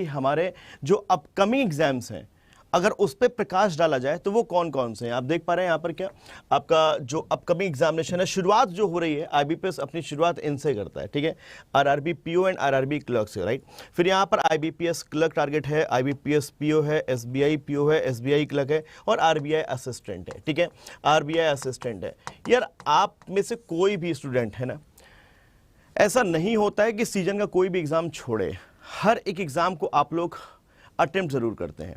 हमारे जो upcoming exams हैं अगर उस पर प्रकाश डाला जाए तो वो कौन कौन से हैं। आप देख पा रहे हैं यहाँ पर क्या आपका जो अपकमिंग एग्जामिनेशन है, शुरुआत जो हो रही है आईबीपीएस अपनी शुरुआत इनसे करता है, ठीक है, RRB PO and RRB clerk से, राइट। फिर यहाँ पर आईबीपीएस क्लर्क टारगेट है, आईबीपीएस पीओ है, एसबीआई पीओ है, एसबीआई क्लर्क है और आरबीआई असिस्टेंट है, ठीक है, आरबीआई असिस्टेंट है। यार आप में से कोई भी स्टूडेंट है ना, ऐसा नहीं होता है कि सीजन का कोई भी एग्जाम छोड़े, हर एक एग्जाम को आप लोग अटेम्प्ट जरूर करते हैं।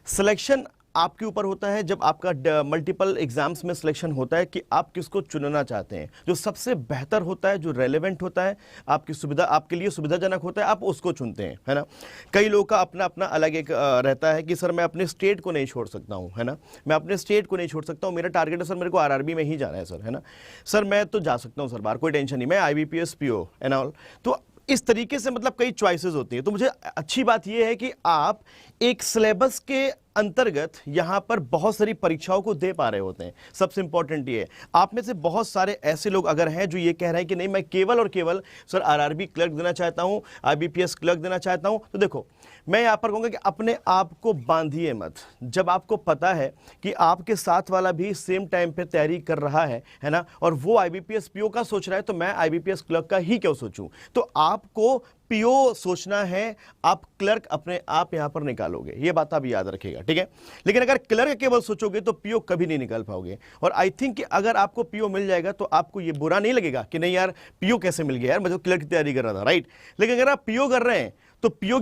सिलेक्शन आपके ऊपर होता है, जब आपका मल्टीपल एग्जाम्स में सिलेक्शन होता है कि आप किसको चुनना चाहते हैं, जो सबसे बेहतर होता है, जो रेलेवेंट होता है, आपकी सुविधा, आपके लिए सुविधाजनक होता है, आप उसको चुनते हैं, है ना। कई लोगों का अपना अपना अलग एक रहता है कि सर मैं अपने स्टेट को नहीं छोड़ सकता हूं, है ना, मैं अपने स्टेट को नहीं छोड़ सकता हूं, मेरा टारगेट है सर मेरे को आरआरबी में ही जाना है सर, है ना, सर मैं तो जा सकता हूं सर बाहर, कोई टेंशन नहीं, मैं आईबीपीएस पीओ एंड ऑल। तो इस तरीके से मतलब कई चॉइसेस होती है। तो मुझे अच्छी बात यह है कि आप एक सिलेबस के अंतर्गत यहां पर बहुत सारी परीक्षाओं को दे पा रहे होते हैं। सबसे इंपॉर्टेंट ये है, आप में से बहुत सारे ऐसे लोग अगर हैं जो ये कह रहे हैं कि नहीं मैं केवल और केवल सर आरआरबी क्लर्क देना चाहता हूं, आईबीपीएस क्लर्क देना चाहता हूं, तो देखो मैं यहां पर कहूंगा कि अपने आप को बांधिए मत। जब आपको पता है कि आपके साथ वाला भी सेम टाइम पे तैयारी कर रहा है ना, और वो आईबीपीएस पीओ का सोच रहा है तो मैं आईबीपीएस क्लर्क का ही क्यों सोचूं। तो आपको पीओ सोचना है, आप क्लर्क अपने आप यहां पर निकालोगे, ये बात आप याद रखिएगा, ठीक है। लेकिन अगर क्लर्क केवल सोचोगे तो पीओ कभी नहीं निकाल पाओगे। और आई थिंक कि अगर आपको पीओ मिल जाएगा तो आपको ये बुरा नहीं लगेगा कि नहीं यार पीओ कैसे मिल गया, यार मैं तो क्लर्क की तैयारी कर रहा था, राइट। लेकिन अगर आप पीओ कर रहे हैं तो पीओ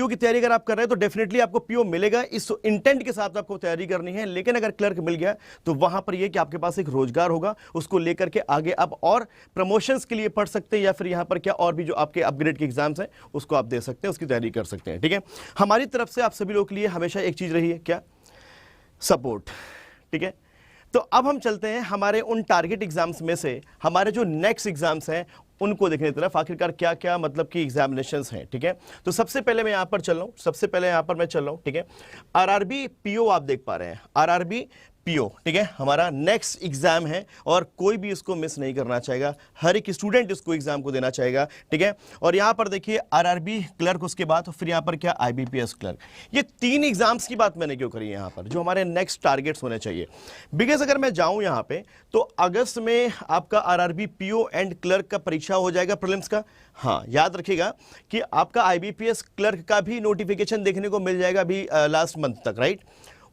की तैयारी अगर आप कर रहे हैं तो डेफिनेटली आपको पीओ मिलेगा, इस इंटेंट के साथ आपको तैयारी करनी है। लेकिन अगर क्लर्क मिल गया तो वहां पर यह कि आपके पास एक रोजगार होगा, उसको लेकर के आगे आप और प्रमोशंस के लिए पढ़ सकते हैं, या फिर यहां पर क्या और भी जो आपके अपग्रेड के एग्जाम्स हैं उसको आप दे सकते हैं, उसकी तैयारी कर सकते हैं, ठीक है। हमारी तरफ से आप सभी लोगों के लिए हमेशा एक चीज रही है, क्या, सपोर्ट, ठीक है। तो अब हम चलते हैं हमारे उन टारगेट एग्जाम्स में से हमारे जो नेक्स्ट एग्जाम्स हैं उनको देखने की तरफ, आखिरकार क्या क्या मतलब कि एग्जामिनेशंस हैं, ठीक है। तो सबसे पहले मैं यहां पर चल रहा हूं, सबसे पहले यहां पर मैं चल रहा हूं, ठीक है। आरआरबी पीओ आप देख पा रहे हैं, आरआरबी पीओ, ठीक है, हमारा नेक्स्ट एग्जाम है और कोई भी इसको मिस नहीं करना चाहेगा, हर एक स्टूडेंट इसको एग्जाम को देना चाहेगा, ठीक है। और यहां पर देखिए आरआरबी क्लर्क, उसके बाद फिर यहां पर क्या आईबीपीएस क्लर्क, ये तीन एग्जाम्स की बात मैंने क्यों करी यहां पर, जो हमारे नेक्स्ट टारगेट्स होने चाहिए। बिकॉज अगर मैं जाऊं यहां पे तो अगस्त में आपका आरआरबी पीओ एंड क्लर्क का परीक्षा हो जाएगा प्रीलिम्स का। हाँ याद रखिएगा कि आपका आईबीपीएस क्लर्क का भी नोटिफिकेशन देखने को मिल जाएगा अभी लास्ट मंथ तक, राइट।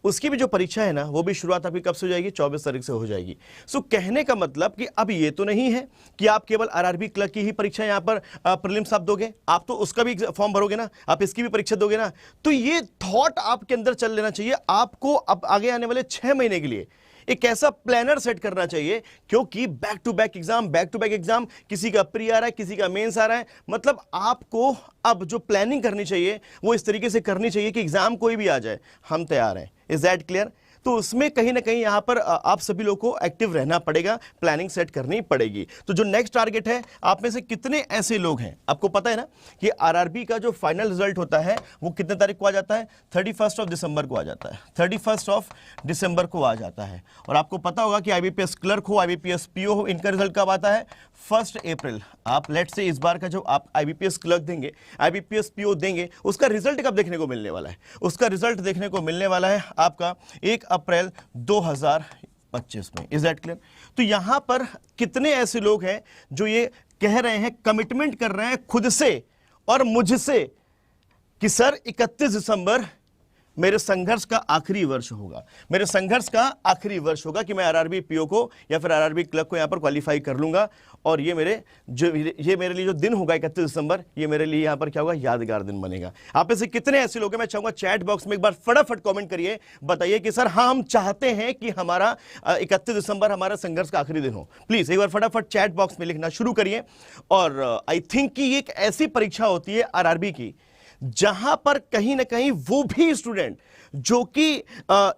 उसकी भी जो परीक्षा है ना वो भी शुरुआत आपकी कब से हो जाएगी, 24 तारीख से हो जाएगी। सो कहने का मतलब कि अब ये तो नहीं है कि आप केवल आरआरबी क्लर्क की ही परीक्षा यहां पर प्रीलिम्स आप दोगे, आप तो उसका भी फॉर्म भरोगे ना, आप इसकी भी परीक्षा दोगे ना। तो ये थॉट आपके अंदर चल लेना चाहिए, आपको अब आगे आने वाले 6 महीने के लिए एक ऐसा प्लानर सेट करना चाहिए, क्योंकि बैक टू बैक एग्जाम, किसी का प्री आ रहा है, किसी का मेंस आ रहा है। मतलब आपको अब जो प्लानिंग करनी चाहिए वो इस तरीके से करनी चाहिए कि एग्जाम कोई भी आ जाए हम तैयार हैं। Is that clear? तो उसमें कहीं ना कहीं यहां पर आप सभी लोगों को एक्टिव रहना पड़ेगा, प्लानिंग सेट करनी पड़ेगी। तो जो नेक्स्ट टारगेट है, आप में से कितने ऐसे लोग हैं, आपको पता है ना कि आरआरबी का जो फाइनल रिजल्ट होता है वो कितने तारीख को आ जाता है, 31 दिसंबर को आ जाता है, 31 दिसंबर को आ जाता है। और आपको पता होगा कि आईबीपीएस क्लर्क हो, आईबीपीएस पीओ हो, इनका रिजल्ट कब आता है, 1 अप्रैल। आप लेट से इस बार का जो आप आईबीपीएस क्लर्क देंगे, आईबीपीएस पीओ देंगे, उसका रिजल्ट कब देखने को मिलने वाला है, उसका रिजल्ट देखने को मिलने वाला है आपका 1 अप्रैल 2025 में। Is that clear? तो यहां पर कितने ऐसे लोग हैं जो ये कह रहे हैं, कमिटमेंट कर रहे हैं खुद से और मुझसे कि सर 31 दिसंबर मेरे संघर्ष का आखिरी वर्ष होगा, मेरे संघर्ष का आखिरी वर्ष होगा कि मैं आरआरबी पीओ को या फिर आरआरबी क्लर्क को यहां पर क्वालिफाई कर लूंगा, और ये मेरे लिए जो दिन होगा 31 दिसंबर, ये मेरे लिए यहां पर क्या होगा, यादगार दिन बनेगा। आप में से कितने ऐसे लोग हैं, मैं चाहूंगा चैट बॉक्स में एक बार फटाफट कमेंट करिए, बताइए कि सर हाँ हम चाहते हैं कि हमारा 31 दिसंबर हमारा संघर्ष का आखिरी दिन हो। प्लीज एक बार फटाफट चैट बॉक्स में लिखना शुरू करिए। और आई थिंक कि एक ऐसी परीक्षा होती है आरआरबी की जहां पर कहीं ना कहीं वो भी स्टूडेंट जो कि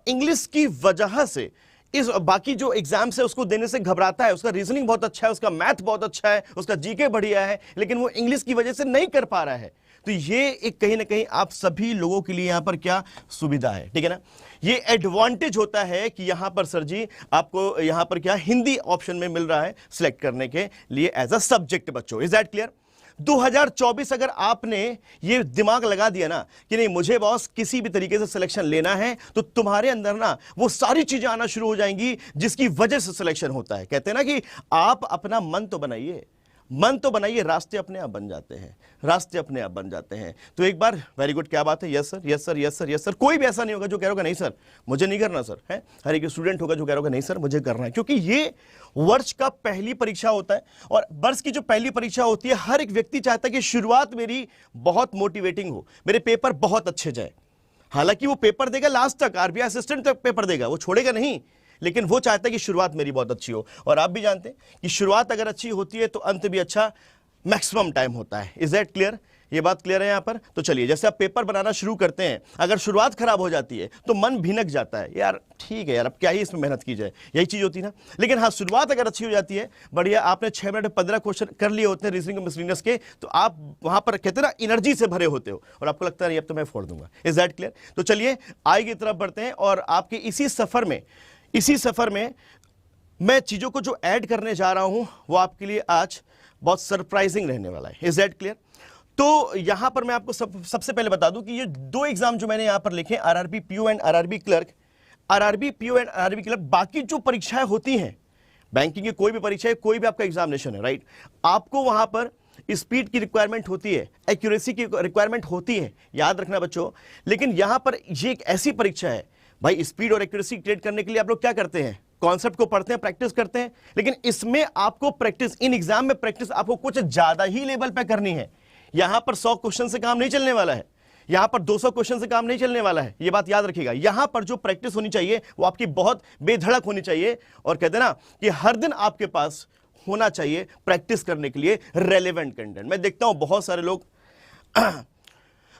इंग्लिश की वजह से इस बाकी जो एग्जाम्स है उसको देने से घबराता है, उसका रीजनिंग बहुत अच्छा है, उसका मैथ बहुत अच्छा है, उसका जीके बढ़िया है, लेकिन वो इंग्लिश की वजह से नहीं कर पा रहा है। तो ये एक कहीं ना कहीं आप सभी लोगों के लिए यहां पर क्या सुविधा है, ठीक है ना। ये एडवांटेज होता है कि यहां पर सर जी आपको यहां पर क्या हिंदी ऑप्शन में मिल रहा है सिलेक्ट करने के लिए एज अ सब्जेक्ट बच्चों। Is that clear? 2024 अगर आपने ये दिमाग लगा दिया ना कि नहीं मुझे बॉस किसी भी तरीके से सिलेक्शन लेना है, तो तुम्हारे अंदर ना वो सारी चीजें आना शुरू हो जाएंगी जिसकी वजह से सिलेक्शन होता है। कहते हैं ना कि आप अपना मन तो बनाइए, मन तो बनाइए, रास्ते अपने आप बन जाते हैं, रास्ते अपने आप बन जाते हैं। तो एक बार वेरी गुड, क्या बात है, yes sir, yes sir, yes sir, yes sir. कोई भी ऐसा नहीं होगा जो कह रहा होगा नहीं सर मुझे नहीं करना सर, है। हर एक स्टूडेंट होगा जो कह रहा होगा नहीं सर मुझे करना है, क्योंकि ये वर्ष का पहली परीक्षा होता है। और वर्ष की जो पहली परीक्षा होती है, हर एक व्यक्ति चाहता है कि शुरुआत मेरी बहुत मोटिवेटिंग हो, मेरे पेपर बहुत अच्छे जाए। हालांकि वो पेपर देगा लास्ट तक, आरबीआई असिस्टेंट तक पेपर देगा, वो छोड़ेगा नहीं, लेकिन वो चाहता है कि शुरुआत मेरी बहुत अच्छी हो। और आप भी जानते हैं कि शुरुआत अगर अच्छी होती है तो अंत भी अच्छा मैक्सिमम टाइम होता है। Is that clear? ये बात क्लियर है यहां पर? तो चलिए, जैसे आप पेपर बनाना शुरू करते हैं, अगर शुरुआत खराब हो जाती है तो मन भिनक जाता है, यार ठीक है यार अब क्या ही इसमें मेहनत की जाए, यही चीज होती है ना। लेकिन हाँ, शुरुआत अगर अच्छी हो जाती है, बढ़िया, आपने 6 मिनट में 15 क्वेश्चन कर लिए होते हैं रीजनिंग मिसलिनियस के, तो आप वहां पर कहते हैं ना एनर्जी से भरे होते हो और आपको लगता है अब तो मैं फोड़ दूंगा। Is that clear? तो चलिए आगे की तरफ बढ़ते हैं और आपके इसी सफर में मैं चीजों को जो ऐड करने जा रहा हूं वो आपके लिए आज बहुत सरप्राइजिंग रहने वाला है। Is that clear? तो यहां पर मैं आपको सबसे पहले बता दूं कि ये 2 एग्जाम जो मैंने यहां पर लिखे, RRB PO and RRB clerk, RRB PO and RRB clerk, बाकी जो परीक्षाएं होती हैं बैंकिंग की, कोई भी परीक्षा है, कोई भी आपका एग्जामिनेशन है, राइट, आपको वहां पर स्पीड की रिक्वायरमेंट होती है, एक्यूरेसी की रिक्वायरमेंट होती है, याद रखना बच्चों। लेकिन यहां पर ये एक ऐसी परीक्षा है भाई, स्पीड और एक्यूरेसी क्रिएट करने के लिए आप लोग क्या करते हैं, कॉन्सेप्ट को पढ़ते हैं, प्रैक्टिस करते हैं, लेकिन इसमें आपको प्रैक्टिस, इन एग्जाम में प्रैक्टिस आपको कुछ ज्यादा ही लेवल पे करनी है। यहां पर 100 क्वेश्चन से काम नहीं चलने वाला है, यहां पर 200 क्वेश्चन से काम नहीं चलने वाला है, यह बात याद रखिएगा। यहां पर जो प्रैक्टिस होनी चाहिए वो आपकी बहुत बेधड़क होनी चाहिए, और कहते हैं ना कि हर दिन आपके पास होना चाहिए प्रैक्टिस करने के लिए रेलेवेंट कंटेंट। मैं देखता हूं बहुत सारे लोग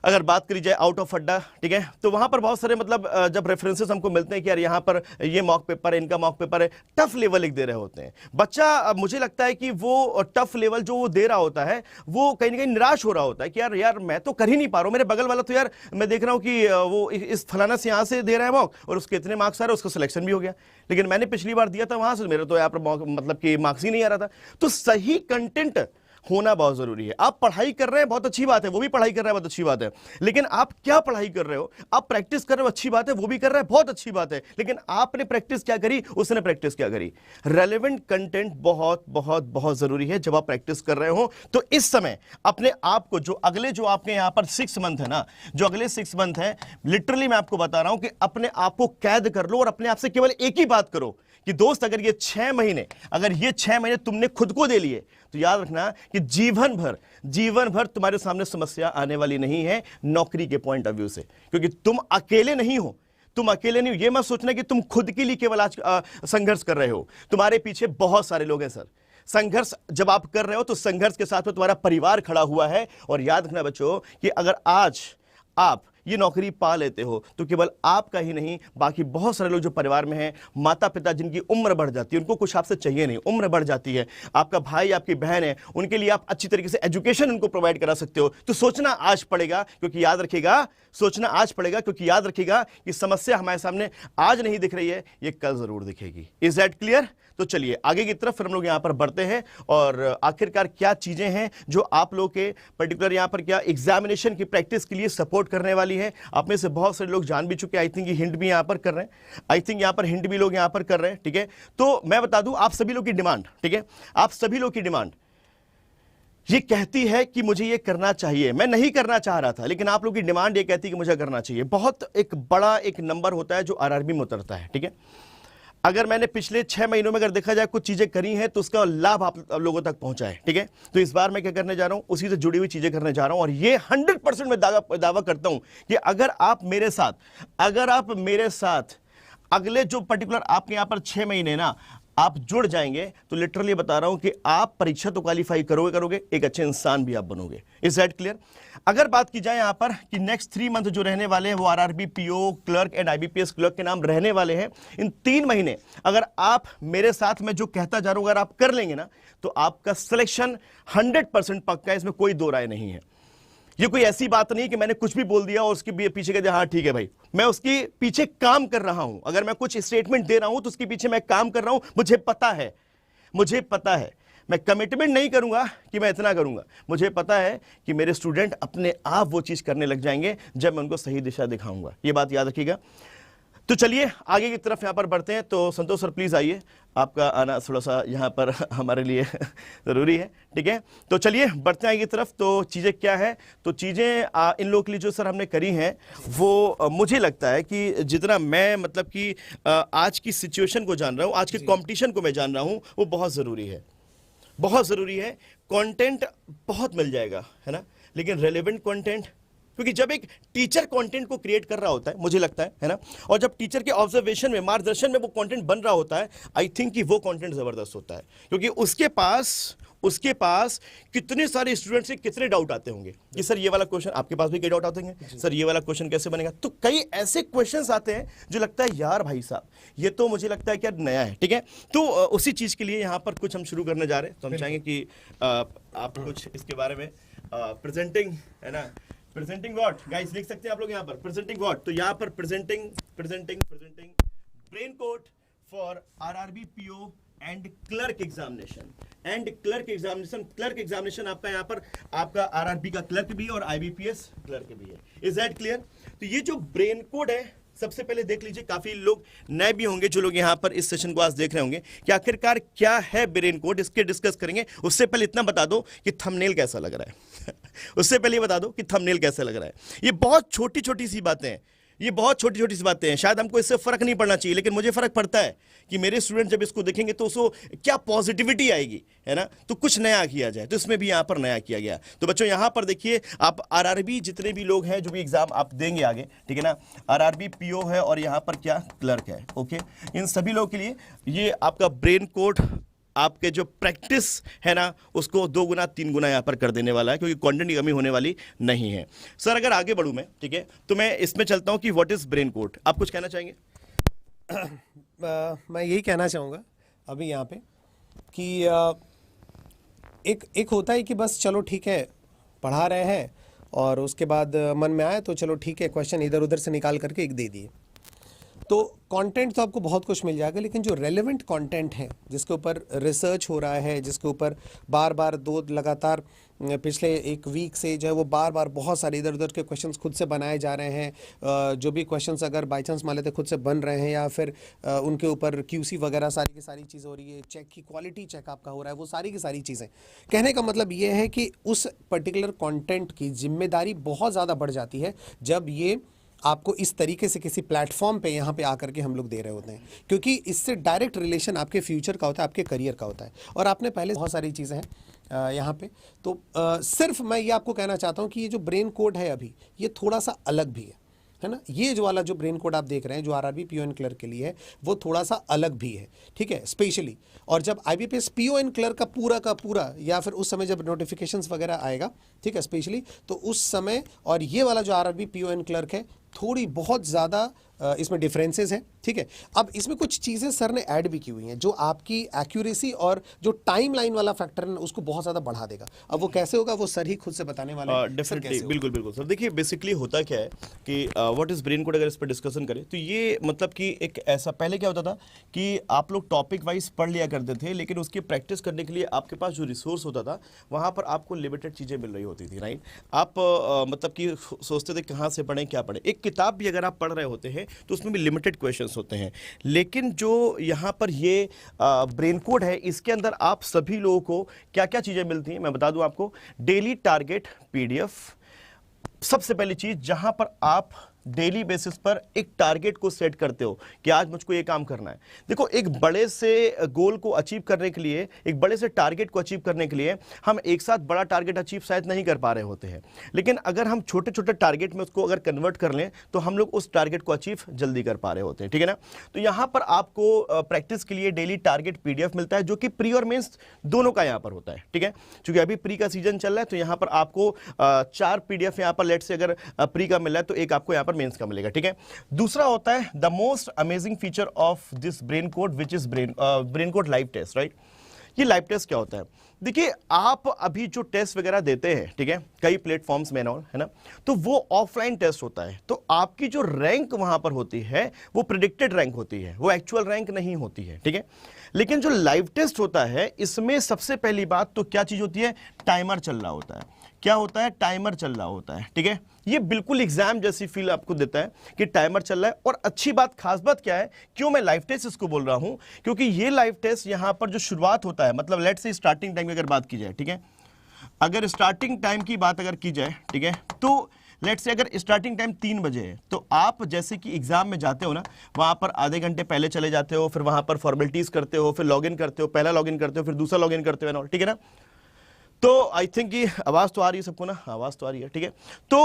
अगर बात करी जाए आउट ऑफ अड्डा, ठीक है, तो वहां पर बहुत सारे मतलब जब रेफरेंसेस हमको मिलते हैं कि यार यहाँ पर ये मॉक पेपर है, इनका मॉक पेपर है, टफ लेवल लिख दे रहे होते हैं बच्चा। मुझे लगता है कि वो टफ लेवल जो वो दे रहा होता है वो कहीं ना कहीं निराश हो रहा होता है कि यार मैं तो कर ही नहीं पा रहा हूँ, मेरे बगल वाला तो यार मैं देख रहा हूँ कि वो इस फलाना से यहाँ से दे रहा है मॉक और उसके इतने मार्क्स आ रहे हैं, उसका सिलेक्शन भी हो गया, लेकिन मैंने पिछली बार दिया था वहां से मेरा तो यहाँ पर मतलब कि मार्क्स ही नहीं आ रहा था। तो सही कंटेंट होना बहुत जरूरी है। आप पढ़ाई कर रहे हैं, बहुत अच्छी बात है, वो भी पढ़ाई कर रहा है, बहुत अच्छी बात है, लेकिन आप क्या पढ़ाई कर रहे हो, आप प्रैक्टिस कर रहे हो, अच्छी बात है, वो भी कर रहा है, बहुत अच्छी बात है, लेकिन आपने प्रैक्टिस क्या करी, उसने प्रैक्टिस क्या करी। रेलेवेंट कंटेंट बहुत बहुत बहुत जरूरी है जब आप प्रैक्टिस कर रहे हो। तो इस समय अपने आप को, जो अगले जो आपके यहां पर 6 मंथ है ना, जो अगले 6 मंथ है, लिटरली मैं आपको बता रहा हूं कि अपने आप को कैद कर लो और अपने आप से केवल एक ही बात करो कि दोस्त अगर ये 6 महीने तुमने खुद को दे लिए तो याद रखना कि जीवन भर तुम्हारे सामने समस्या आने वाली नहीं है नौकरी के पॉइंट ऑफ व्यू से, क्योंकि तुम अकेले नहीं हो। ये मत सोचना कि तुम खुद के लिए केवल आज संघर्ष कर रहे हो, तुम्हारे पीछे बहुत सारे लोग हैं सर। संघर्ष जब आप कर रहे हो तो संघर्ष के साथ में तुम्हारा परिवार खड़ा हुआ है। और याद रखना बच्चों कि अगर आज आप ये नौकरी पा लेते हो तो केवल आपका ही नहीं, बाकी बहुत सारे लोग जो परिवार में हैं, माता पिता जिनकी उम्र बढ़ जाती है, उनको कुछ आपसे चाहिए नहीं, उम्र बढ़ जाती है, आपका भाई आपकी बहन है, उनके लिए आप अच्छी तरीके से एजुकेशन उनको प्रोवाइड करा सकते हो। तो सोचना आज पड़ेगा, क्योंकि याद रखिएगा कि समस्या हमारे सामने आज नहीं दिख रही है, ये कल जरूर दिखेगी। Is that clear? तो चलिए आगे की तरफ फिर हम लोग यहां पर बढ़ते हैं और आखिरकार क्या चीजें हैं जो आप लोग के पर्टिकुलर यहां पर क्या एग्जामिनेशन की प्रैक्टिस के लिए सपोर्ट करने वाली है। आप में से बहुत सारे लोग जान भी चुके हैं, आई थिंक ये हिंट भी यहां पर कर रहे हैं, ठीक है। तो मैं बता दूं आप सभी लोग की डिमांड, ठीक है, आप सभी लोग की डिमांड ये कहती है कि मुझे ये करना चाहिए। मैं नहीं करना चाह रहा था, लेकिन आप लोग की डिमांड ये कहती है कि मुझे करना चाहिए। बहुत एक बड़ा एक नंबर होता है जो आरआरबी में उतरता है, ठीक है। अगर मैंने पिछले 6 महीनों में अगर देखा जाए कुछ चीजें करी हैं तो उसका लाभ आप लोगों तक पहुंचा है, ठीक है। तो इस बार मैं क्या करने जा रहा हूं, उसी से जुड़ी हुई चीजें करने जा रहा हूं। और ये 100% मैं दावा करता हूं कि अगर आप मेरे साथ अगले जो पर्टिकुलर आपके यहां पर 6 महीने ना आप जुड़ जाएंगे तो लिटरली बता रहा हूं कि आप परीक्षा तो क्वालिफाई करोगे, एक अच्छे इंसान भी आप बनोगे। Is that clear? अगर बात की जाए यहां पर कि नेक्स्ट 3 मंथ जो रहने वाले हैं वो RRB PO clerk and IBPS clerk के नाम रहने वाले हैं। इन 3 महीने अगर आप मेरे साथ में जो कहता जा रहा हूं अगर आप कर लेंगे ना तो आपका सिलेक्शन 100% पक्का है, इसमें कोई दो राय नहीं है। ये कोई ऐसी बात नहीं कि मैंने कुछ भी बोल दिया और उसके पीछे कह दिया हाँ ठीक है भाई, मैं उसके पीछे काम कर रहा हूं। अगर मैं कुछ स्टेटमेंट दे रहा हूं तो उसके पीछे मैं काम कर रहा हूं। मुझे पता है मैं कमिटमेंट नहीं करूंगा कि मैं इतना करूंगा, मुझे पता है कि मेरे स्टूडेंट अपने आप वो चीज़ करने लग जाएंगे जब मैं उनको सही दिशा दिखाऊंगा। ये बात याद रखिएगा। तो चलिए आगे की तरफ यहाँ पर बढ़ते हैं। तो संतोष सर प्लीज़ आइए, आपका आना थोड़ा सा यहाँ पर हमारे लिए ज़रूरी है, ठीक है। तो चलिए बढ़ते हैं आगे की तरफ। तो चीज़ें क्या है, तो चीज़ें इन लोगों के लिए जो सर हमने करी हैं वो मुझे लगता है कि जितना मैं मतलब कि आज की सिचुएशन को जान रहा हूँ, आज के कॉम्पिटिशन को मैं जान रहा हूँ, वो बहुत ज़रूरी है, बहुत ज़रूरी है। कंटेंट बहुत मिल जाएगा, है ना, लेकिन रेलेवेंट कंटेंट, क्योंकि जब एक टीचर कंटेंट को क्रिएट कर रहा होता है, मुझे लगता है ना, और जब टीचर के ऑब्जर्वेशन में, मार्गदर्शन में वो कंटेंट बन रहा होता है, आई थिंक कि वो कंटेंट जबरदस्त होता है, क्योंकि उसके पास कितने सारे स्टूडेंट से कितने डाउट आते होंगे कि सर ये वाला क्वेश्चन, आपके पास भी कई डाउट आते होंगे, सर ये वाला क्वेश्चन कैसे बनेगा। तो कई ऐसे क्वेश्चंस आते हैं जो लगता है यार भाई साहब ये तो मुझे लगता है कि नया है, ठीक है। तो उसी चीज के लिए यहाँ पर कुछ हम शुरू करने जा रहे हैं। तो हम चाहेंगे कि आप कुछ इसके बारे में प्रेजेंटिंग, है ना, प्रेजेंटिंग व्हाट गाइस, लिख सकते हैं आप लोग यहाँ पर प्रेजेंटिंग व्हाट। तो यहाँ पर presenting brain code for RRB PO and clerk examination आपका यहाँ पर आपका आरआरबी का क्लर्क भी है और आईबीपीएस क्लर्क भी है। Is that clear? तो ये जो ब्रेन कोड है, सबसे पहले देख लीजिए, काफी लोग नए भी होंगे जो लोग यहाँ पर इस सेशन को आज देख रहे होंगे कि आखिरकार क्या है ब्रेन कोड, इसके डिस्कस करेंगे। उससे पहले इतना बता दो कि थंबनेल कैसा लग रहा है उससे पहले बता दो कि थंबनेल कैसा लग रहा है। ये बहुत छोटी छोटी सी बातें हैं, ये बहुत छोटी छोटी सी बातें हैं, शायद हमको इससे फर्क नहीं पड़ना चाहिए, लेकिन मुझे फर्क पड़ता है कि मेरे स्टूडेंट जब इसको देखेंगे तो उसको क्या पॉजिटिविटी आएगी, है ना। तो कुछ नया किया जाए, तो इसमें भी यहाँ पर नया किया गया। तो बच्चों यहाँ पर देखिए, आप आरआरबी जितने भी लोग हैं जो भी एग्जाम आप देंगे आगे, ठीक है ना, आरआरबी पीओ है और यहाँ पर क्या क्लर्क है, ओके, इन सभी लोगों के लिए ये आपका ब्रेन कोड, आपके जो प्रैक्टिस है ना, उसको 2 गुना 3 गुना यहाँ पर कर देने वाला है, क्योंकि कंटेंट की कमी होने वाली नहीं है। सर अगर आगे बढ़ूं मैं, ठीक है, तो मैं इसमें चलता हूं कि व्हाट इज ब्रेन कोड। आप कुछ कहना चाहेंगे? मैं यही कहना चाहूँगा अभी यहाँ पे कि एक होता है कि बस चलो ठीक है पढ़ा रहे हैं और उसके बाद मन में आया तो चलो ठीक है क्वेश्चन इधर उधर से निकाल करके एक दे दिए। तो कंटेंट तो आपको बहुत कुछ मिल जाएगा, लेकिन जो रेलेवेंट कंटेंट है, जिसके ऊपर रिसर्च हो रहा है, जिसके ऊपर बार बार 2 लगातार पिछले 1 वीक से जो है वो बार बार बहुत सारे इधर उधर के क्वेश्चंस खुद से बनाए जा रहे हैं। जो भी क्वेश्चंस अगर बाई चांस मान लेते खुद से बन रहे हैं या फिर उनके ऊपर क्यूसी वगैरह सारी की सारी चीज़ हो रही है, चेक की क्वालिटी चेक आपका हो रहा है, वो सारी की सारी चीज़ें। कहने का मतलब ये है कि उस पर्टिकुलर कॉन्टेंट की जिम्मेदारी बहुत ज़्यादा बढ़ जाती है जब ये आपको इस तरीके से किसी प्लेटफॉर्म पे यहाँ पे आकर के हम लोग दे रहे होते हैं, क्योंकि इससे डायरेक्ट रिलेशन आपके फ्यूचर का होता है, आपके करियर का होता है। और आपने पहले बहुत सारी चीज़ें हैं यहाँ पे, तो सिर्फ मैं ये आपको कहना चाहता हूँ कि ये जो ब्रेन कोड है अभी ये थोड़ा सा अलग भी है ना। ये जो वाला जो ब्रेन कोड आप देख रहे हैं जो आरआरबी पीओ एंड क्लर्क के लिए है वो थोड़ा सा अलग भी है, ठीक है, स्पेशली। और जब आईबीपीएस पीओ एंड क्लर्क का पूरा या फिर उस समय जब नोटिफिकेशंस वगैरह आएगा, ठीक है, स्पेशली, तो उस समय और ये वाला जो आरआरबी पीओ एंड क्लर्क है थोड़ी बहुत ज़्यादा इसमें डिफरेंसेस हैं, ठीक है। अब इसमें कुछ चीज़ें सर ने ऐड भी की हुई हैं जो आपकी एक्यूरेसी और जो टाइम लाइन वाला फैक्टर है उसको बहुत ज़्यादा बढ़ा देगा। अब वो कैसे होगा वो सर ही खुद से बताने वाले हैं। डेफिनेटली, बिल्कुल बिल्कुल सर। देखिए बेसिकली होता क्या है कि व्हाट इज ब्रेन कोड, अगर इस पर डिस्कशन करें तो ये मतलब कि एक ऐसा, पहले क्या होता था कि आप लोग टॉपिक वाइज पढ़ लिया करते थे, लेकिन उसकी प्रैक्टिस करने के लिए आपके पास जो रिसोर्स होता था वहाँ पर आपको लिमिटेड चीज़ें मिल रही होती थी, राइट। आप मतलब कि सोचते थे कहाँ से पढ़ें, क्या पढ़ें। एक किताब भी अगर आप पढ़ रहे होते हैं तो उसमें भी लिमिटेड क्वेश्चंस होते हैं, लेकिन जो यहाँ पर ये ब्रेन कोड है इसके अंदर आप सभी लोगों को क्या क्या चीज़ें मिलती हैं मैं बता दूं आपको। डेली टारगेट पीडीएफ, सबसे पहली चीज़ जहाँ पर आप डेली बेसिस पर एक टारगेट को सेट करते हो कि आज मुझको ये काम करना है। देखो एक बड़े से गोल को अचीव करने के लिए, एक बड़े से टारगेट को अचीव करने के लिए हम एक साथ बड़ा टारगेट अचीव शायद नहीं कर पा रहे होते हैं, लेकिन अगर हम छोटे छोटे टारगेट में उसको अगर कन्वर्ट कर लें तो हम लोग उस टारगेट को अचीव जल्दी कर पा रहे होते हैं, ठीक है ना। तो यहाँ पर आपको प्रैक्टिस के लिए डेली टारगेट पीडीएफ मिलता है जो कि प्री और मेंस दोनों का यहाँ पर होता है, ठीक है। क्योंकि अभी प्री का सीजन चल रहा है तो यहाँ पर आपको 4 पीडीएफ यहाँ पर लेट से अगर प्री का मिल रहा है तो एक आपको यहाँ पर मेंस का मिलेगा, ठीक है। दूसरा होता है the most amazing feature of this brain code which is brain code live test, right. ये लाइव टेस्ट क्या होता है? देखिए, आप अभी जो टेस्ट वगैरह देते हैं, ठीक है, कई प्लेटफॉर्म्स में और, है ना, तो वो ऑफलाइन टेस्ट होता है। तो आपकी जो रैंक वहां पर होती है वो प्रिडिक्टेड रैंक होती है, वो एक्चुअल रैंक नहीं होती है, ठीक है। लेकिन जो लाइव टेस्ट होता है, इसमें सबसे पहली बात तो क्या चीज होती है? टाइमर चल रहा होता है। क्या होता है? टाइमर चल रहा होता है, ठीक है। ये बिल्कुल एग्जाम जैसी फील आपको देता है कि टाइमर चल रहा है। और अच्छी बात, खास बात क्या है, क्यों मैं लाइव टेस्ट इसको बोल रहा हूं? क्योंकि ये लाइव टेस्ट यहां पर जो शुरुआत होता है, मतलब लेट्स से स्टार्टिंग टाइम की अगर बात की जाए, ठीक है, अगर स्टार्टिंग टाइम की बात अगर की जाए, ठीक है, तो लेट्स से अगर स्टार्टिंग टाइम 3 बजे है, तो आप जैसे कि एग्जाम में जाते हो ना, वहां पर आधे घंटे पहले चले जाते हो, फिर वहां पर फॉर्मेलिटीज करते हो, फिर लॉगिन करते हो, पहला लॉगिन करते हो, फिर दूसरा लॉगिन करते हो, ठीक है ना। तो आई थिंक ये आवाज तो आ रही है सबको ना? आवाज तो आ रही है, ठीक है। तो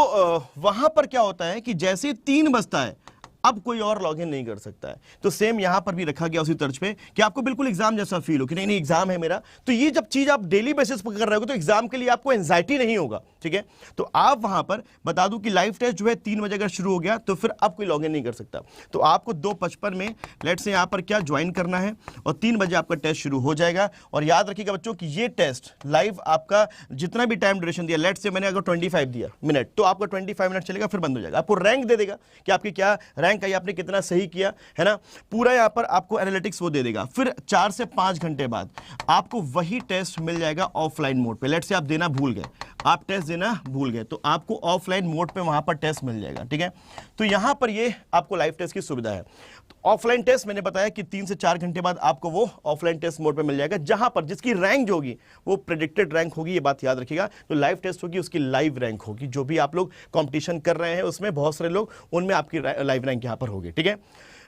वहां पर क्या होता है कि जैसे 3 बजता है, अब कोई और लॉगिन नहीं कर सकता है। तो सेम यहां पर भी रखा गया उसी तर्ज पे कि आपको बिल्कुल एग्जाम जैसा फील हो कि नहीं नहीं एग्जाम है मेरा। तो ये जब चीज आप डेली बेसिस पर कर रहे हो तो एग्जाम के लिए आपको एंजाइटी नहीं होगा, ठीक है। तो आप वहां पर बता दूं कि लाइव टेस्ट जो है 3 बजे अगर शुरू हो गया तो फिर अब कोई लॉगिन नहीं कर सकता। तो आपको 2:55 में लेट से यहां पर क्या ज्वाइन करना है और 3 बजे आपका टेस्ट शुरू हो जाएगा। और याद रखिएगा बच्चों कि ये टेस्ट लाइव आपका जितना भी टाइम ड्यूरेशन दिया, लेट से मैंने अगर 25 दिया मिनट, तो आपका 25 मिनट चलेगा, फिर बंद हो जाएगा। आपको रैंक दे देगा कि आपकी क्या रैंक आई, आपने कितना सही किया, है ना, पूरा यहां पर आपको एनालिटिक्स वो दे देगा। फिर 4 से 5 घंटे बाद आपको वही टेस्ट मिल जाएगा ऑफलाइन मोड पे। लेट से आप देना भूल गए, आप टेस्ट देना भूल गए, तो आपको ऑफलाइन मोड पे वहां पर टेस्ट मिल जाएगा, ठीक है। तो यहां पर ये आपको लाइव टेस्ट की सुविधा है। तो ऑफलाइन टेस्ट मैंने बताया कि 3 से 4 घंटे बाद आपको वो ऑफलाइन टेस्ट मोड पे मिल जाएगा, जहां पर जिसकी रैंक जो होगी वो प्रेडिक्टेड रैंक होगी, ये बात याद रखिएगा। तो लाइव टेस्ट होगी, उसकी लाइव रैंक होगी। जो भी आप लोग कंपटीशन कर रहे हैं उसमें बहुत सारे लोग, उनमें आपकी लाइव रैंक यहां पर होगी, ठीक है।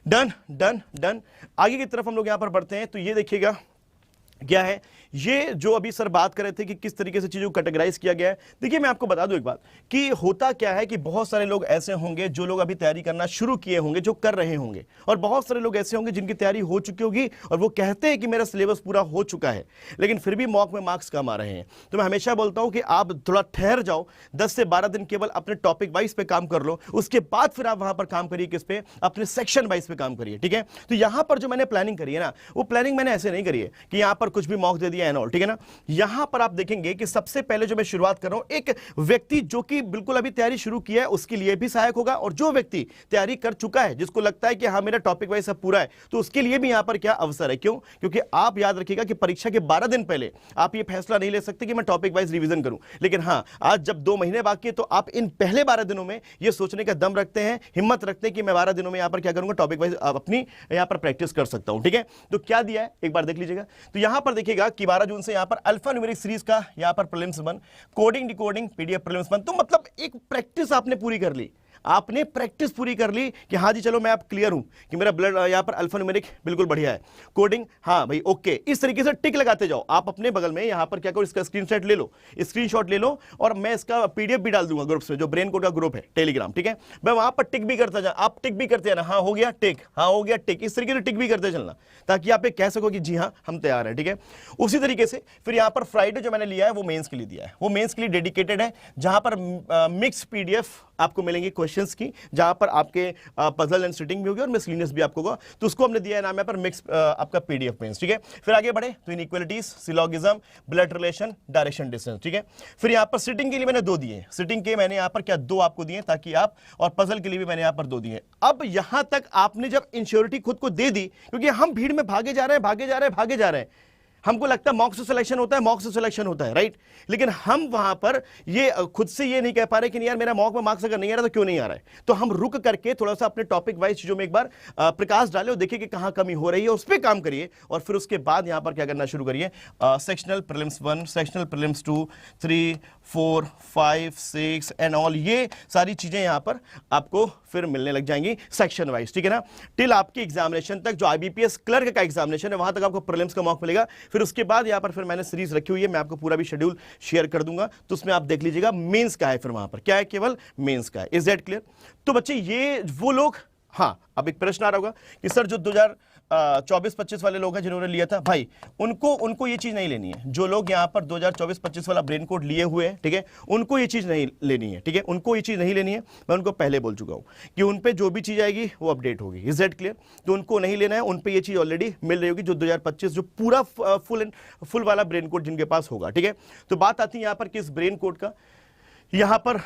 Done done done. आगे की तरफ हम लोग यहां पर बढ़ते हैं। तो ये देखिएगा क्या है, ये जो अभी सर बात कर रहे थे कि किस तरीके से चीजों को कैटेगराइज किया गया है। देखिए मैं आपको बता दूं एक बात कि होता क्या है कि बहुत सारे लोग ऐसे होंगे जो लोग अभी तैयारी करना शुरू किए होंगे, जो कर रहे होंगे, और बहुत सारे लोग ऐसे होंगे जिनकी तैयारी हो चुकी होगी और वो कहते हैं कि मेरा सिलेबस पूरा हो चुका है, लेकिन फिर भी मॉक में मार्क्स कम आ रहे हैं। तो मैं हमेशा बोलता हूं कि आप थोड़ा ठहर जाओ, 10 से 12 दिन केवल अपने टॉपिक वाइज पे काम कर लो, उसके बाद फिर आप वहां पर काम करिए, किस पे? अपने सेक्शन वाइज पे काम करिए, ठीक है। तो यहां पर जो मैंने प्लानिंग करी है ना, वो प्लानिंग मैंने ऐसे नहीं करी है कि यहां पर कुछ भी मॉक दे दिया एंड ऑल, ठीक है ना। यहां पर आप देखेंगे कि सबसे पहले जो मैं शुरुआत कर रहा हूं, एक व्यक्ति जो कि बिल्कुल अभी तैयारी शुरू किया है उसके लिए भी सहायक होगा, और जो व्यक्ति तैयारी कर चुका है, जिसको लगता है कि हाँ मेरा टॉपिक वाइज सब पूरा है, तो उसके लिए भी यहां पर क्या अवसर है। क्यों? क्योंकि आप याद रखिएगा कि परीक्षा के 12 दिन पहले आप ये फैसला नहीं ले सकते कि मैं टॉपिक वाइज रिवीजन करूं, लेकिन हाँ आज जब 2 महीने बाकी है तो आप इन पहले 12 दिनों में ये सोचने का दम रखते हैं, हिम्मत रखते हैं कि मैं 12 दिनों में यहां पर क्या करूंगा, टॉपिक वाइज अपनी यहां पर प्रैक्टिस कर सकता हूं, ठीक है। तो क्या दिया है एक बार देख लीजिएगा। तो यहां पर देखिएगा कि 12 जून से यहां पर अल्फा न्यूमेरिक सीरीज का यहां पर prelims 1, coding decoding PDF prelims 1। तो मतलब एक प्रैक्टिस आपने पूरी कर ली, आपने प्रैक्टिस पूरी कर ली कि हाँ जी चलो मैं अब क्लियर हूं कि मेरा ब्लड यहां पर अल्फा न्यूमेरिक बिल्कुल बढ़िया है, कोडिंग हाँ भाई ओके। इस तरीके से टिक लगाते जाओ। आप अपने बगल में यहां पर क्या करो, इसका स्क्रीनशॉट ले लो, स्क्रीनशॉट ले लो, और मैं इसका पीडीएफ भी डाल दूंगा ग्रुप्स में, जो ब्रेन कोड का ग्रुप है टेलीग्राम, ठीक है। मैं वहां पर टिक भी करता जा, आप टिक भी करते जाना, हाँ हो गया टिक, हाँ हो गया टिक, इस तरीके से टिक भी करते चलना, ताकि आप कह सको कि जी हाँ हम तैयार हैं, ठीक है। उसी तरीके से फिर यहां पर फ्राइडे जो मैंने लिया है वो मेंस के लिए दिया है, वो मेंस के लिए डेडिकेटेड है, जहां पर मिक्स पीडीएफ आपको मिलेंगे क्वेश्चंस की, जहां पर आपके पजल एंड सिटिंग भी होगी और मिसलिनियस भी आपको होगा। तो उसको हमने दिया है नाम है पर मिक्स आपका पीडीएफ मेंस, ठीक है। फिर आगे बढ़े तो inequalities, syllogism, blood relation, direction distance, ठीक है। फिर यहां पर सिटिंग के लिए मैंने 2 दिए, सिटिंग के मैंने यहां पर क्या 2 आपको दिए ताकि आप, और पजल के लिए भी मैंने यहां पर 2 दिए। अब यहां तक आपने जब इंश्योरिटी खुद को दे दी, क्योंकि हम भीड़ में भागे जा रहे हैं, भागे जा रहे हैं, भागे जा रहे हैं, हमको लगता है मॉक से सिलेक्शन होता है, मॉक से सिलेक्शन होता है, राइट। लेकिन हम वहां पर ये खुद से ये नहीं कह पा रहे कि यार मेरा मॉक में मार्क्स अगर नहीं आ रहा तो क्यों नहीं आ रहा है। तो हम रुक करके थोड़ा सा अपने टॉपिक वाइज चीजों में एक बार प्रकाश डाले और देखिए कि कहां कमी हो रही है, उस पर काम करिए, और फिर उसके बाद यहां पर क्या करना शुरू करिए। Sectional prelims 1, sectional prelims 2, 3, 4, 5, 6 and all, ये सारी चीजें यहां पर आपको फिर मिलने लग जाएंगी सेक्शन वाइज, ठीक है ना। टिल आपकी एग्जामिनेशन तक, जो आईबीपीएस क्लर्क का एग्जामिनेशन है वहां तक आपको प्रीलिम्स का मॉक मिलेगा। फिर उसके बाद यहां पर फिर मैंने सीरीज रखी हुई है, मैं आपको पूरा भी शेड्यूल शेयर कर दूंगा, तो उसमें आप देख लीजिएगा। मेंस का है, फिर वहां पर क्या है, केवल मेंस का है। Is that clear? तो बच्चे ये वो लोग हाँ, अब एक प्रश्न आ रहा होगा कि सर जो 2024-25 वाले लोग हैं जिन्होंने लिया था भाई, उनको ये चीज नहीं लेनी है। जो लोग यहाँ पर 2024-25 वाला ब्रेन कोड लिए हुए हैं, ठीक है, उनको ये चीज नहीं लेनी है, ठीक है, उनको ये चीज नहीं लेनी है। मैं उनको पहले बोल चुका हूं कि उन पे जो भी चीज आएगी वो अपडेट होगी। Is that clear? तो उनको नहीं लेना है, उन पे ये चीज ऑलरेडी मिल रही होगी जो 2025 जो पूरा फुल वाला ब्रेन कोड जिनके पास होगा, ठीक है। तो बात आती है यहाँ पर किस ब्रेन कोड का। यहां पर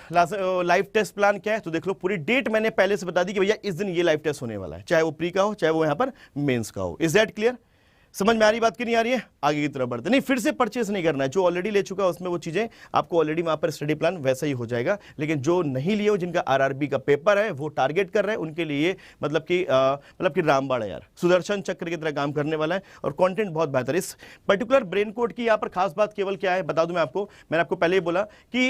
लाइव टेस्ट प्लान क्या है तो देख लो, पूरी डेट मैंने पहले से बता दी कि भैया इस दिन ये लाइव टेस्ट होने वाला है, चाहे वो प्री का हो चाहे वो यहां पर मेंस का हो। Is that clear? समझ में आ रही बात की नहीं आ रही है? आगे की तरफ बढ़ते नहीं, फिर से परचेस नहीं करना है। जो ऑलरेडी ले चुका है उसमें वो चीजें आपको ऑलरेडी वहां पर स्टडी प्लान वैसा ही हो जाएगा, लेकिन जो नहीं लिए हो, जिनका आरआरबी का पेपर है वो टारगेट कर रहे हैं, उनके लिए मतलब कि रामबाण है यार, सुदर्शन चक्र की तरह काम करने वाला है और कंटेंट बहुत बेहतर। इस पर्टिकुलर ब्रेन कोड की यहाँ पर खास बात केवल क्या है बता दूं मैं आपको, मैंने आपको पहले ही बोला कि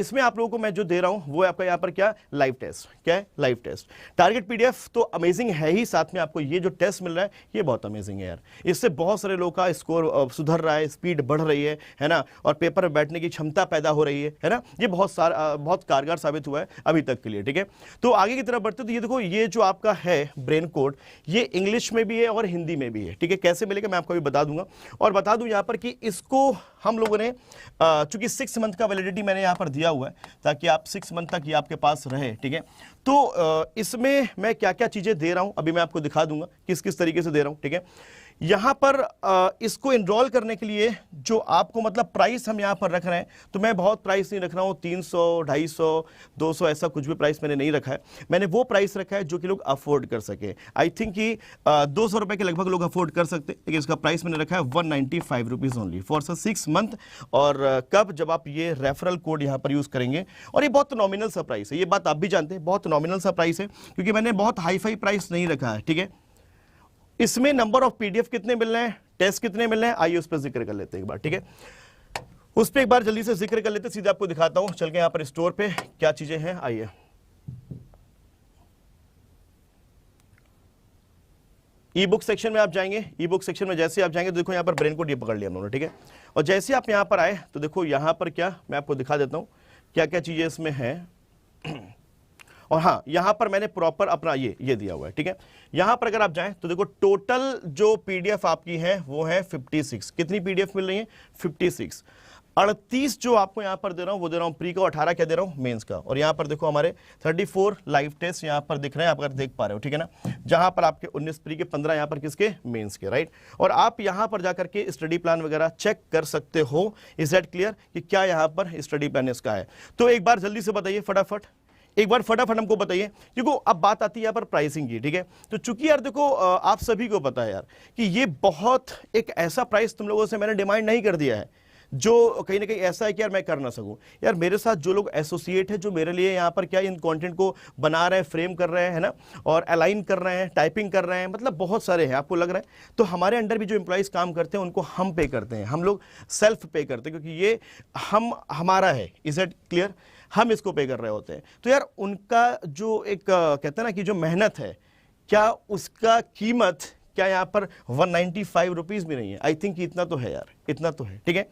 इसमें आप लोगों को मैं जो दे रहा हूं वो आपका यहाँ पर क्या लाइव टेस्ट, क्या है लाइव टेस्ट। टारगेट पीडीएफ तो अमेजिंग है ही, साथ में आपको ये जो टेस्ट मिल रहा है ये बहुत अमेजिंग है यार। इससे बहुत सारे लोगों का स्कोर सुधर रहा है, स्पीड बढ़ रही है ना, और पेपर में बैठने की क्षमता पैदा हो रही है ना। ये बहुत कारगर साबित हुआ है अभी तक के लिए, ठीक है। तो आगे की तरफ बढ़ते तो ये देखो, ये जो आपका है ब्रेन कोड ये इंग्लिश में भी है और हिंदी में भी है, ठीक है। कैसे मिलेगा मैं आपको अभी बता दूंगा, और बता दूं यहां पर कि इसको हम लोगों ने चूंकि 6 मंथ का वैलिडिटी मैंने यहां पर दिया हुआ है ताकि आप 6 मंथ तक ये आपके पास रहे, ठीक है। तो इसमें मैं क्या क्या चीजें दे रहा हूं अभी मैं आपको दिखा दूंगा किस किस तरीके से दे रहा हूं, ठीक है। यहां पर इसको एनरोल करने के लिए जो आपको मतलब प्राइस हम यहां पर रख रहे हैं, तो मैं बहुत प्राइस नहीं रख रहा हूं, 300, 250, 200 ऐसा कुछ भी प्राइस मैंने नहीं रखा है। मैंने वो प्राइस रखा है जो कि लोग अफोर्ड कर सके। आई थिंक कि 200 रुपए के लगभग लोग अफोर्ड कर सकते, लेकिन इसका प्राइस मैंने रखा है 195 रुपीज ओनली फॉर 6 मंथ। और कब, जब आप ये रेफरल कोड यहां पर यूज करेंगे, और ये बहुत नॉमिनल सा प्राइस है, ये बात आप भी जानते हैं, बहुत नॉमिनल सा प्राइस है, क्योंकि मैंने बहुत हाई फाई प्राइस नहीं रखा है, ठीक है। इसमें नंबर ऑफ पीडीएफ कितने मिल रहे हैं, टेस्ट कितने मिल रहे हैं, आइए उस पर जिक्र कर लेते हैं एक बार, ठीक है। उस पर एक बार जल्दी से जिक्र कर लेते हैं, सीधे आपको दिखाता हूं चल के यहां पर स्टोर पे क्या चीजें हैं। आइए, ई बुक सेक्शन में आप जाएंगे, ई बुक सेक्शन में जैसे आप जाएंगे तो देखो यहां पर ब्रेन कोड ये पकड़ लिया उन्होंने, ठीक है। और जैसे आप यहां पर आए तो देखो यहां पर क्या, मैं आपको दिखा देता हूं क्या क्या चीजें इसमें हैं। और हाँ, यहां पर मैंने प्रॉपर अपना ये दिया हुआ है, ठीक है। यहां पर अगर आप जाएं तो देखो टोटल जो पीडीएफ आपकी है वो है 56। कितनी पीडीएफ मिल रही है? 56। 38 जो आपको यहां पर दे रहा हूं वो दे रहा हूं प्री का, 18 क्या दे रहा हूं मेंस का। और यहां पर देखो हमारे 34 लाइव टेस्ट यहां पर दिख रहे हैं, आप अगर देख पा रहे हो, ठीक है ना, जहां पर आपके 19 प्री के, 15 यहां पर किसके, मेंस के, राइट। और आप यहां पर जाकर के स्टडी प्लान वगैरह चेक कर सकते हो। इज दैट क्लियर कि क्या यहां पर स्टडी प्लान इसका है? तो एक बार जल्दी से बताइए, फटाफट एक बार फटाफट हमको बताइए। देखो अब बात आती है यहाँ पर प्राइसिंग की, ठीक है। तो चूंकि यार देखो आप सभी को पता है यार कि ये बहुत एक ऐसा प्राइस तुम लोगों से मैंने डिमांड नहीं कर दिया है जो कहीं ना कहीं ऐसा है कि यार मैं कर ना सकूं। यार मेरे साथ जो लोग एसोसिएट है, जो मेरे लिए यहाँ पर क्या इन कंटेंट को बना रहे हैं, फ्रेम कर रहे हैं, है ना, और अलाइन कर रहे हैं, टाइपिंग कर रहे हैं, मतलब बहुत सारे हैं, आपको लग रहा है। तो हमारे अंडर भी जो एम्प्लॉइज काम करते हैं उनको हम पे करते हैं, हम लोग सेल्फ पे करते हैं, क्योंकि ये हमारा है। Is it clear? हम इसको पे कर रहे होते हैं। तो यार उनका जो एक कहते हैं ना कि जो मेहनत है, क्या उसका कीमत क्या यहाँ पर 195 रुपीज भी नहीं है? आई थिंक इतना तो है यार, इतना तो है, ठीक है।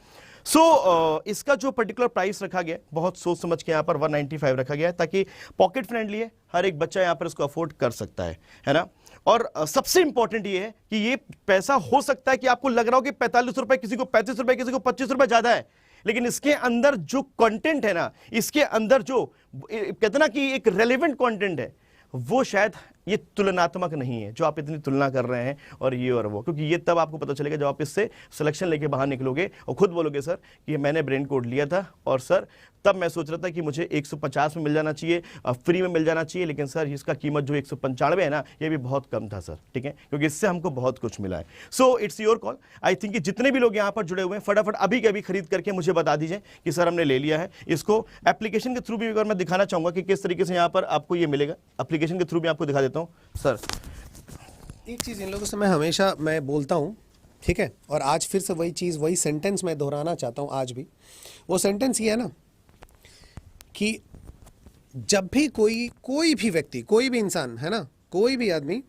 सो इसका जो पर्टिकुलर प्राइस रखा गया बहुत सोच समझ के यहाँ पर 195 रखा गया है, ताकि पॉकेट फ्रेंडली है, हर एक बच्चा यहाँ पर इसको अफोर्ड कर सकता है ना। और सबसे इंपॉर्टेंट ये है कि ये पैसा हो सकता है कि आपको लग रहा हो कि 45 रुपए, किसी को 35 रुपए, किसी को 25 रुपए ज्यादा है, लेकिन इसके अंदर जो कंटेंट है ना, इसके अंदर जो कहते ना कि एक रेलेवेंट कंटेंट है, वो शायद ये तुलनात्मक नहीं है जो आप इतनी तुलना कर रहे हैं और ये और वो। क्योंकि ये तब आपको पता चलेगा जब आप इससे सिलेक्शन लेके बाहर निकलोगे और खुद बोलोगे सर कि मैंने ब्रेन कोड लिया था और सर तब मैं सोच रहा था कि मुझे 150 में मिल जाना चाहिए, फ्री में मिल जाना चाहिए, लेकिन सर इसका कीमत जो 195 है ना, ये भी बहुत कम था सर, ठीक है, क्योंकि इससे हमको बहुत कुछ मिला है। So it's your call. I think कि जितने भी लोग यहाँ पर जुड़े हुए हैं फटाफट अभी के अभी खरीद करके मुझे बता दीजिए कि सर हमने ले लिया है इसको। एप्लीकेशन के थ्रू भी अगर मैं दिखाना चाहूंगा कि किस तरीके से यहाँ पर आपको ये मिलेगा, एप्लीकेशन के थ्रू भी आपको दिखा देता हूँ। सर एक चीज़ इन लोगों से मैं बोलता हूँ, ठीक है, और आज फिर से वही चीज़, वही सेंटेंस मैं दोहराना चाहता हूँ आज भी। वो सेंटेंस ये है ना कि जब भी कोई भी व्यक्ति, कोई भी इंसान, है ना, कोई भी आदमी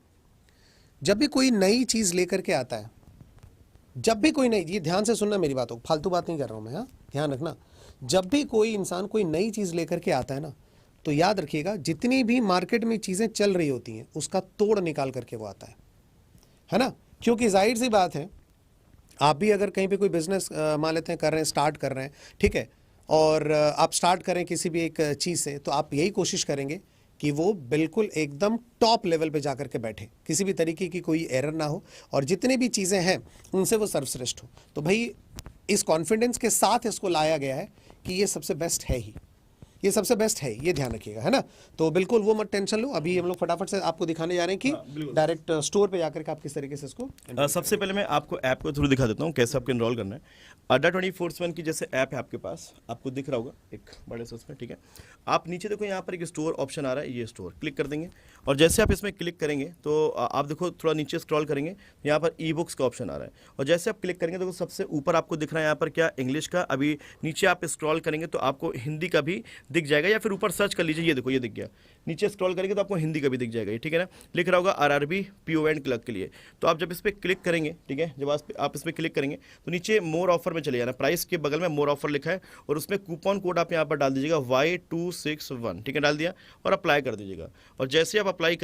जब भी कोई नई चीज़ लेकर के आता है, जब भी कोई नई, ये ध्यान से सुनना मेरी बात हो, फालतू बात नहीं कर रहा हूँ मैं, हाँ ध्यान रखना, जब भी कोई इंसान कोई नई चीज़ लेकर के आता है ना, तो याद रखिएगा जितनी भी मार्केट में चीज़ें चल रही होती हैं उसका तोड़ निकाल करके वो आता है ना। क्योंकि जाहिर सी बात है, आप भी अगर कहीं पे कोई बिजनेस मान लेते हैं कर रहे हैं, स्टार्ट कर रहे हैं, ठीक है, और आप स्टार्ट करें किसी भी एक चीज़ से, तो आप यही कोशिश करेंगे कि वो बिल्कुल एकदम टॉप लेवल पे जाकर के बैठे, किसी भी तरीके की कोई एरर ना हो, और जितनी भी चीज़ें हैं उनसे वो सर्वश्रेष्ठ हो। तो भाई इस कॉन्फिडेंस के साथ इसको लाया गया है कि ये सबसे बेस्ट है ही, ये सबसे बेस्ट है, ये ध्यान रखिएगा, है ना। तो बिल्कुल वो मत टेंशन लो। अभी हम लोग फटाफट से आपको दिखाने जा रहे हैं कि डायरेक्ट स्टोर पे जाकर के आप किस तरीके से इसको सबसे पहले मैं आपको ऐप को थ्रू दिखा देता हूँ कैसे आपको इनरोल करना है। अड्डा 24/7 की जैसे ऐप है आपके पास, आपको दिख रहा होगा एक बड़े से उसमें, ठीक है। आप नीचे देखो यहाँ पर एक स्टोर ऑप्शन आ रहा है, ये स्टोर क्लिक कर देंगे, और जैसे आप इसमें क्लिक करेंगे तो आप देखो थोड़ा नीचे स्क्रॉल करेंगे, यहाँ पर ई बुक्स का ऑप्शन आ रहा है, और जैसे आप क्लिक करेंगे तो सबसे ऊपर आपको दिख रहा है यहाँ पर क्या, इंग्लिश का। अभी नीचे आप स्क्रॉल करेंगे तो आपको हिंदी का भी दिख जाएगा, या फिर ऊपर सर्च कर लीजिए, ये देखो ये दिख गया। नीचे स्क्रॉल करेंगे तो आपको हिंदी का भी दिख जाएगा, ठीक है ना। लिख रहा होगा आरआरबी पीओ एंड क्लर्क के लिए। तो आप जब इस पर क्लिक करेंगे, ठीक है, जब आप इस पर क्लिक करेंगे तो नीचे मोर ऑफर में चले जाना, प्राइस के बगल में मोर ऑफर लिखा है, और उसमें कूपन कोड आप यहाँ पर डाल दीजिएगा Y261, ठीक है, डाल दिया और अप्लाई कर दीजिएगा। और जैसे आप अप्लाई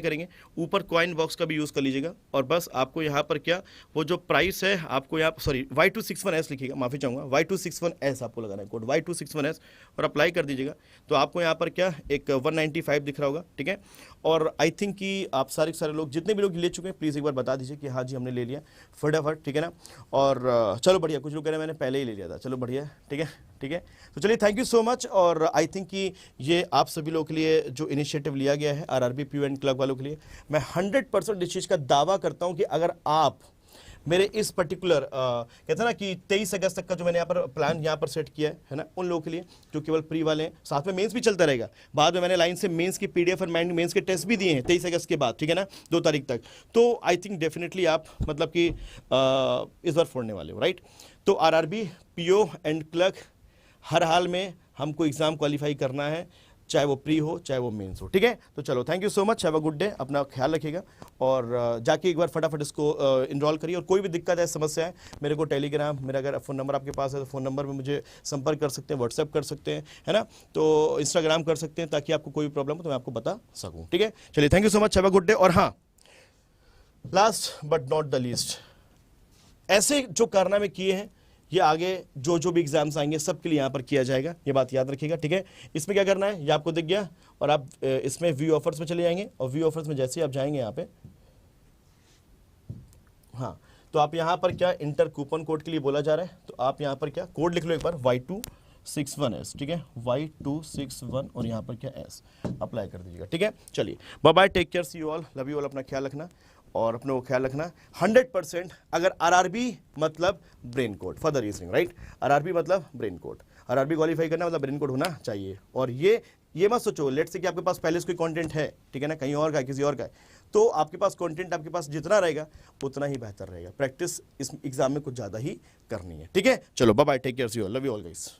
करेंगे ऊपर कॉइन बॉक्स का भी यूज़ कर लीजिएगा, और बस आपको यहाँ पर क्या, वो जो प्राइस है आपको यहाँ, सॉरी Y261S लिखिएगा, माफ़ी चाहूँगा, Y261S आपको लगाना है कोड Y261S, और अप्लाई कर दीजिएगा। तो आपको यहाँ पर क्या एक 195 दिख रहा होगा, ठीक है। और आई थिंक कि आप सारे लोग, जितने भी लोग ले चुके हैं, प्लीज़ एक बार बता दीजिए कि हाँ जी हमने ले लिया फटाफट, ठीक है ना। और चलो बढ़िया, कुछ लोग कह रहे हैं मैंने पहले ही ले लिया था, चलो बढ़िया, ठीक है। तो चलिए, थैंक यू सो मच। और आई थिंक कि ये आप सभी लोगों के लिए जो इनिशिएटिव लिया गया है आरआरबी पीओ एंड क्लर्क वालों के लिए, मैं 100% इस चीज़ का दावा करता हूँ कि अगर आप मेरे इस पर्टिकुलर कहते हैं ना कि 23 अगस्त तक का जो मैंने यहाँ पर प्लान यहाँ पर सेट किया है ना, उन लोगों के लिए जो केवल प्री वाले हैं, साथ में मेंस भी चलता रहेगा। बाद में मैंने लाइन से मेंस की पीडीएफ और मेंस के टेस्ट भी दिए हैं 23 अगस्त के बाद, ठीक है ना, 2 तारीख तक। तो आई थिंक डेफिनेटली आप मतलब कि इस बार फोड़ने वाले हो, राइट। तो आरआरबी पीओ एंड क्लर्क हर हाल में हमको एग्ज़ाम क्वालिफाई करना है, चाहे वो प्री हो चाहे वो मेंस हो, ठीक है। तो चलो, thank you so much, have a good day, अपना ख्याल रखिएगा, और जाके एक बार फटाफट इसको इनरोल करिए। और कोई भी दिक्कत है, समस्या है, मेरे को टेलीग्राम, मेरा अगर फ़ोन नंबर आपके पास है तो फ़ोन नंबर में मुझे संपर्क कर सकते हैं, व्हाट्सएप कर सकते हैं, है ना, तो इंस्टाग्राम कर सकते हैं, ताकि आपको कोई भी प्रॉब्लम हो तो मैं आपको बता सकूँ, ठीक है। चलिए, thank you so much, have a good day. और हाँ, last but not the least, ऐसे जो कारनामे किए हैं, ये आगे जो भी एग्जाम्स आएंगे सबके लिए यहाँ पर किया जाएगा, ये बात याद रखिएगा, ठीक है। इसमें क्या करना है, ये आपको दिख गया, और आप इसमें व्यू ऑफर्स में चले जाएंगे, और व्यू ऑफर्स में जैसे ही आप जाएंगे यहाँ पे, हाँ, तो आप यहाँ पर क्या इंटर कूपन कोड के लिए बोला जा रहा है, तो आप यहाँ पर क्या कोड लिख लो एक बार, Y261S, ठीक है, Y261, और यहाँ पर क्या S अप्लाई कर दीजिएगा, ठीक है। चलिए, bye bye, take care, see you all, love you all, अपना ख्याल रखना, और अपने को ख्याल रखना 100%। अगर आरआरबी मतलब brain code for the reasoning, right, RRB मतलब ब्रेन कोड, आरआरबी क्वालिफाई करना मतलब ब्रेन कोड होना चाहिए। और ये मत सोचो लेट्स से कि आपके पास पहले से कोई कंटेंट है, ठीक है ना, कहीं और का है, किसी और का है, तो आपके पास कंटेंट आपके पास जितना रहेगा उतना ही बेहतर रहेगा। प्रैक्टिस इस एग्जाम में कुछ ज़्यादा ही करनी है, ठीक है। चलो, bye bye, take care, see you all, love you all guys.